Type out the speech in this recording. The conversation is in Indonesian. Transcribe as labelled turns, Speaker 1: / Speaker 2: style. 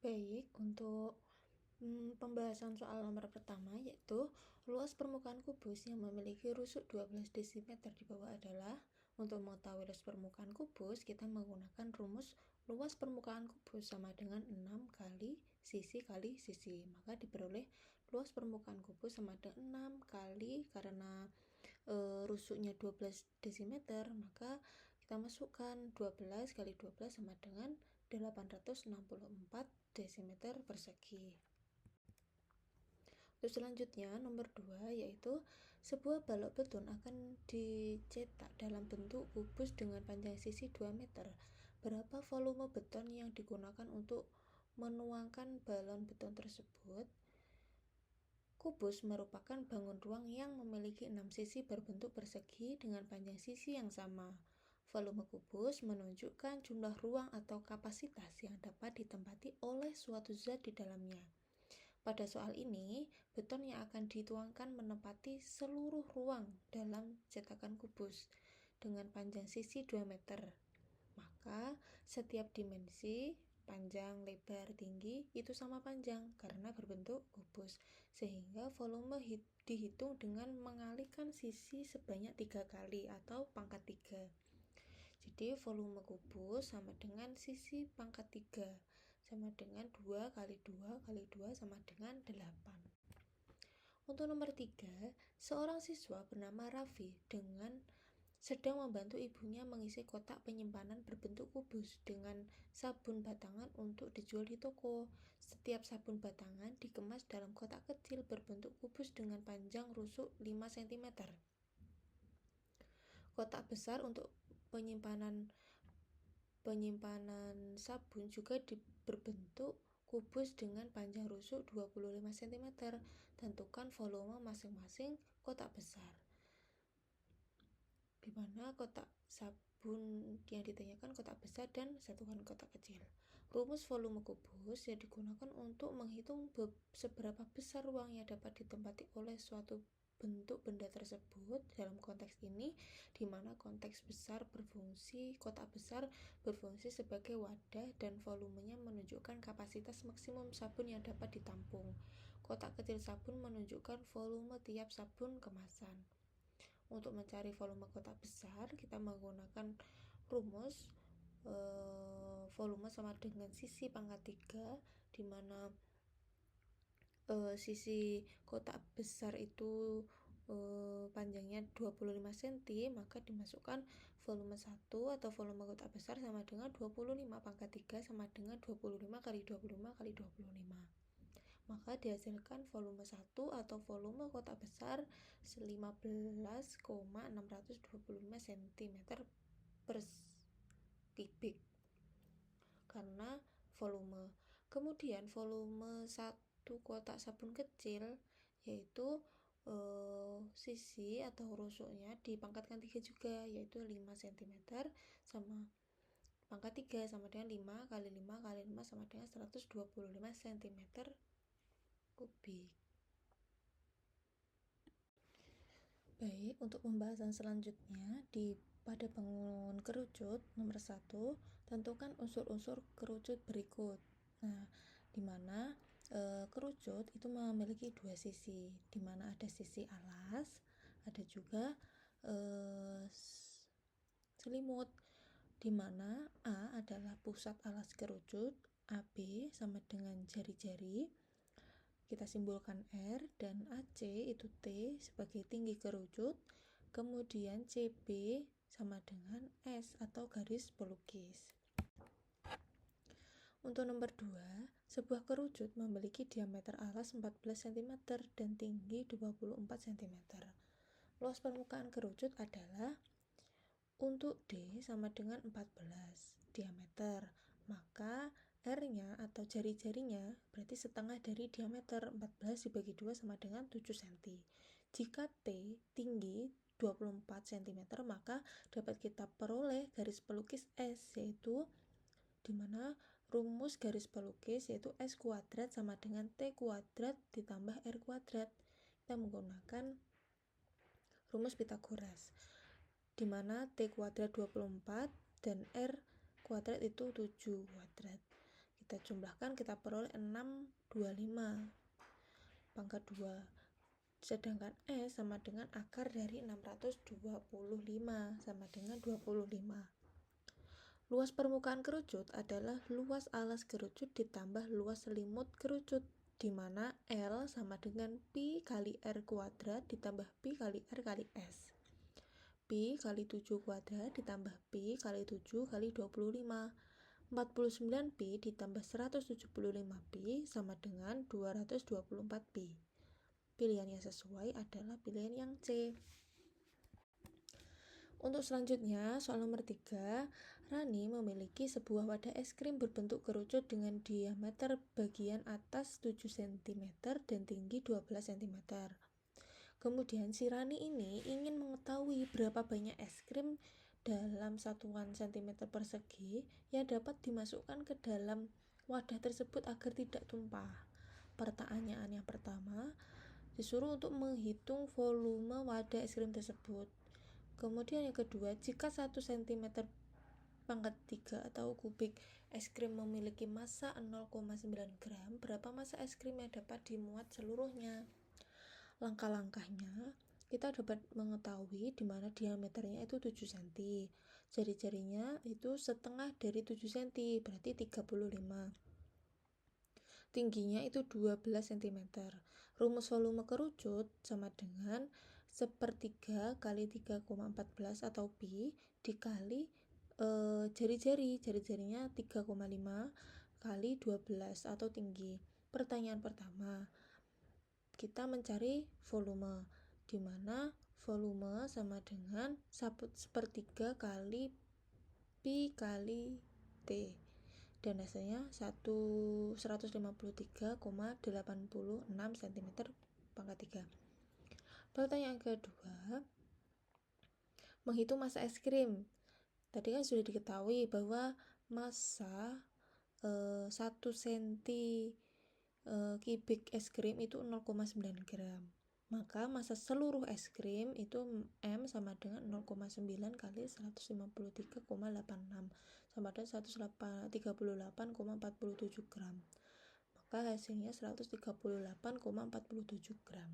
Speaker 1: Baik, untuk pembahasan soal nomor pertama yaitu luas permukaan kubus yang memiliki rusuk 12 desimeter di bawah adalah. Untuk mengetahui luas permukaan kubus, kita menggunakan rumus luas permukaan kubus sama dengan 6 kali sisi. Maka diperoleh luas permukaan kubus sama dengan 6 kali, karena rusuknya 12 desimeter, maka kita masukkan 12 kali 12 sama dengan 864 desimeter persegi. Terus selanjutnya nomor 2 yaitu sebuah balok beton akan dicetak dalam bentuk kubus dengan panjang sisi 2 meter. Berapa volume beton yang digunakan untuk menuangkan balon beton tersebut? Kubus merupakan bangun ruang yang memiliki 6 sisi berbentuk persegi dengan panjang sisi yang sama. Volume kubus menunjukkan jumlah ruang atau kapasitas yang dapat ditempati oleh suatu zat di dalamnya. Pada soal ini, beton yang akan dituangkan menempati seluruh ruang dalam cetakan kubus dengan panjang sisi 2 meter. Maka setiap dimensi, panjang, lebar, tinggi itu sama panjang karena berbentuk kubus, sehingga volume dihitung dengan mengalihkan sisi sebanyak 3 kali atau pangkat 3. Jadi volume kubus sama dengan sisi pangkat 3 sama dengan 2 kali 2 kali 2 sama dengan 8. Untuk nomor 3, seorang siswa bernama Raffi sedang membantu ibunya mengisi kotak penyimpanan berbentuk kubus dengan sabun batangan untuk dijual di toko. Setiap sabun batangan dikemas dalam kotak kecil berbentuk kubus dengan panjang rusuk 5 cm. Kotak besar untuk penyimpanan sabun juga berbentuk kubus dengan panjang rusuk 25 cm. Tentukan volume masing-masing kotak besar, di mana kotak sabun yang ditanyakan kotak besar dan satukan kotak kecil. Rumus volume kubus yang digunakan untuk menghitung seberapa besar ruang yang dapat ditempati oleh suatu bentuk benda tersebut dalam konteks ini, di mana konteks besar kotak besar berfungsi sebagai wadah dan volumenya menunjukkan kapasitas maksimum sabun yang dapat ditampung. Kotak kecil sabun menunjukkan volume tiap sabun kemasan. Untuk mencari volume kotak besar, kita menggunakan rumus volume sama dengan sisi pangkat 3, di mana sisi kotak besar itu panjangnya 25 cm, maka dimasukkan volume 1 atau volume kotak besar sama dengan 25 pangkat 3 sama dengan 25 kali 25 kali 25. Maka dihasilkan volume 1 atau volume kotak besar 15,625 cm per kubik karena volume. Kemudian volume 1 kotak sabun kecil yaitu sisi atau rusuknya dipangkatkan 3 juga, yaitu 5 cm sama pangkat 3 sama dengan 5 kali 5 kali 5 sama dengan 125 cm kubik. Baik, untuk pembahasan selanjutnya pada bangun kerucut nomor 1, tentukan unsur-unsur kerucut berikut. Nah, di mana kerucut itu memiliki 2 sisi, di mana ada sisi alas, ada juga selimut, di mana A adalah pusat alas kerucut, AB sama dengan jari-jari, kita simbolkan R, dan AC itu T sebagai tinggi kerucut, kemudian CB sama dengan S atau garis pelukis. Untuk nomor 2, sebuah kerucut memiliki diameter alas 14 cm dan tinggi 24 cm. Luas permukaan kerucut adalah untuk D sama dengan 14 diameter, maka R-nya atau jari-jarinya berarti setengah dari diameter 14 dibagi 2 sama dengan 7 cm. Jika T tinggi 24 cm, maka dapat kita peroleh garis pelukis S, yaitu dimana rumus garis pelukis yaitu S kuadrat sama dengan T kuadrat ditambah R kuadrat. Kita menggunakan rumus Pythagoras, dimana T kuadrat 24 dan R kuadrat itu 7 kuadrat. Kita kita jumlahkan, kita peroleh 625 pangkat 2. Sedangkan S sama dengan akar dari 625 sama dengan 25. Luas permukaan kerucut adalah luas alas kerucut ditambah luas selimut kerucut, di mana L sama dengan Pi kali R kuadrat ditambah Pi kali R kali S. Pi kali 7 kuadrat ditambah Pi kali 7 kali 25. 49 Pi ditambah 175 Pi sama dengan 224 Pi. Pilihan yang sesuai adalah pilihan yang C. Untuk selanjutnya, soal nomor 3, Rani memiliki sebuah wadah es krim berbentuk kerucut dengan diameter bagian atas 7 cm dan tinggi 12 cm. Kemudian si Rani ini ingin mengetahui berapa banyak es krim dalam satuan cm persegi yang dapat dimasukkan ke dalam wadah tersebut agar tidak tumpah. Pertanyaan yang pertama, disuruh untuk menghitung volume wadah es krim tersebut. Kemudian yang kedua, jika 1 cm pangkat 3 atau kubik es krim memiliki massa 0,9 gram, berapa massa es krim yang dapat dimuat seluruhnya? Langkah-langkahnya, kita dapat mengetahui di mana diameternya itu 7 cm. Jari-jarinya itu setengah dari 7 cm, berarti 35. Tingginya itu 12 cm. Rumus volume kerucut sama dengan sepertiga kali 3,14 atau Pi dikali jari-jarinya 3,5 kali 12 atau tinggi. Pertanyaan pertama, kita mencari volume, di mana volume sama dengan sepertiga kali Pi kali T, dan hasilnya 153,86 cm pangkat 3. Pertanyaan kedua, menghitung massa es krim. Tadi kan sudah diketahui bahwa massa 1 cm kubik es krim itu 0,9 gram. Maka massa seluruh es krim itu M sama dengan 0,9 kali 153,86 sama dengan 138,47 gram. Maka hasilnya 138,47 gram.